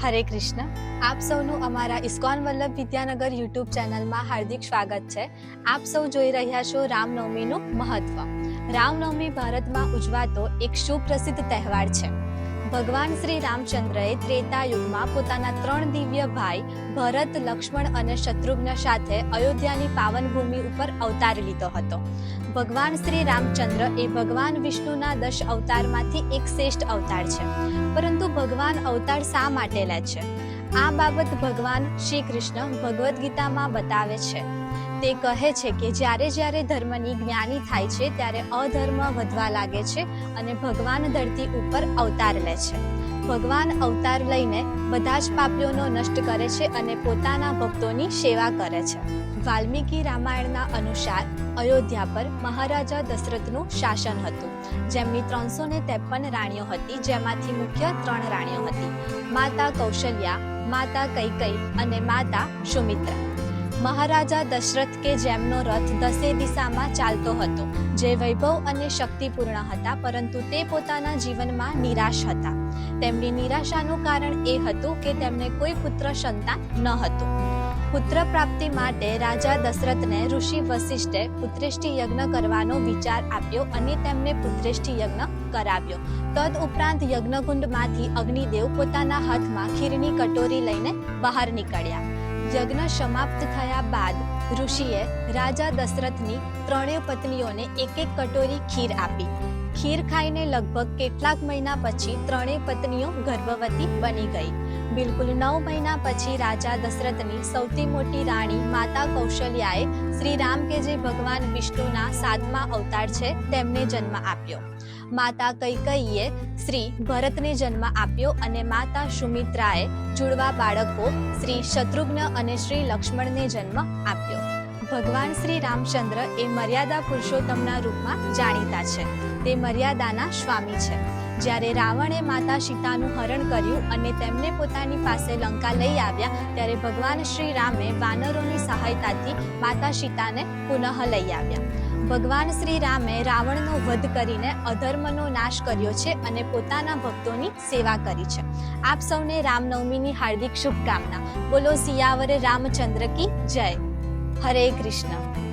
હરે કૃષ્ણ. આપ સૌનું અમારા ઇસ્કોન વલ્લભ વિદ્યાનગર યુટ્યુબ ચેનલમાં હાર્દિક સ્વાગત છે. આપ સૌ જોઈ રહ્યા છો રામનવમીનું મહત્વ. રામનવમી ભારતમાં ઉજવાતો એક સુપ્રસિદ્ધ તહેવાર છે. ભગવાન શ્રી રામચંદ્રએ ત્રેતા યુગમાં પોતાના 3 દિવ્ય ભાઈ ભરત, લક્ષ્મણ અને શત્રુઘ્ન સાથે અયોધ્યાની પાવન ભૂમિ ઉપર અવતાર લીધો હતો. ભગવાન શ્રી રામચંદ્ર એ ભગવાન વિષ્ણુના 10 અવતારમાંથી એક શ્રેષ્ઠ અવતાર છે. પરંતુ ભગવાન અવતાર શા માટે લે છે? આ બાબત ભગવાન શ્રી કૃષ્ણ ભગવદ્ ગીતામાં બતાવે છે. તે કહે છે કે જ્યારે ધર્મની જ્ઞાની થાય છે ત્યારે અધર્મ વધવા લાગે છે અને ભગવાન ધરતી ઉપર અવતાર લે છે. ભગવાન અવતાર લઈને બધા જ પાપીઓનો નષ્ટ કરે છે અને પોતાના ભક્તોની સેવા કરે છે. વાલ્મીકી રામાયણના અનુસાર અયોધ્યા પર મહારાજા દશરથનું શાસન હતું. જેમની 353 રાણીઓ હતી, જેમાંથી મુખ્ય 3 રાણીઓ હતી: માતા કૌશલ્યા, માતા કૈકેયી અને માતા સુમિત્રા. મહારાજા દશરથ કે જેમનો રથ 10 દિશામાં ચાલતો હતો, જે વૈભવ અને શક્તિપૂર્ણ હતા, પરંતુ તે પોતાના જીવનમાં નિરાશ હતા. તેમની નિરાશાનું કારણ એ હતું કે તેમને કોઈ પુત્ર સંતાન ન હતું. પુત્ર પ્રાપ્તિ માટે રાજા દશરથને ઋષિ વશિષ્ઠે પુત્રેષ્ટિ યજ્ઞ કરવાનો વિચાર આપ્યો અને તેમને પુત્રેષ્ટિ યજ્ઞ કરાવ્યો. તદ ઉપરાંત યજ્ઞકુંડમાંથી અગ્નિદેવ પોતાના હાથમાં ખીરની કટોરી લઈને બહાર નીકળ્યા. યજ્ઞ સમાપ્ત થયા બાદ ઋષિએ રાજા દશરથની 3 પત્નીઓને એક કટોરી ખીર આપી. ખીર ખાઈને લગભગ કેટલાક મહિના પછી 3 પત્નીઓ ગર્ભવતી બની ગઈ. બિલકુલ 9 મહિના પછી રાજા દશરથની સૌથી મોટી રાણી માતા કૌશલ્યાએ શ્રી રામ કે જે ભગવાન વિષ્ણુના 7મા અવતાર છે તેમને જન્મ આપ્યો. માતા કૈકેયીએ શ્રી ભરતને જન્મ આપ્યો અને માતા સુમિત્રાએ જુડવા બાળકો શ્રી શત્રુઘ્ન અને શ્રી લક્ષ્મણને જન્મ આપ્યો. ભગવાન શ્રી રામચંદ્ર એ મર્યાદા પુરુષોત્તમના રૂપમાં જાણીતા છે. તે મર્યાદાના સ્વામી છે. જ્યારે રાવણે માતા સીતાનું હરણ કર્યું અને તેમને પોતાની પાસે લંકા લઈ આવ્યા, ત્યારે ભગવાન શ્રી રામે વાનરોની સહાયતાથી માતા સીતાને પુનઃ લઈ આવ્યા. ભગવાન શ્રી રામે રાવણનો વધ કરીને અધર્મનો નાશ કર્યો છે અને પોતાના ભક્તોની સેવા કરી છે. આપ સૌને રામનવમીની હાર્દિક શુભકામના. બોલો સિયાવર રામચંદ્ર કી જય. હરે કૃષ્ણ.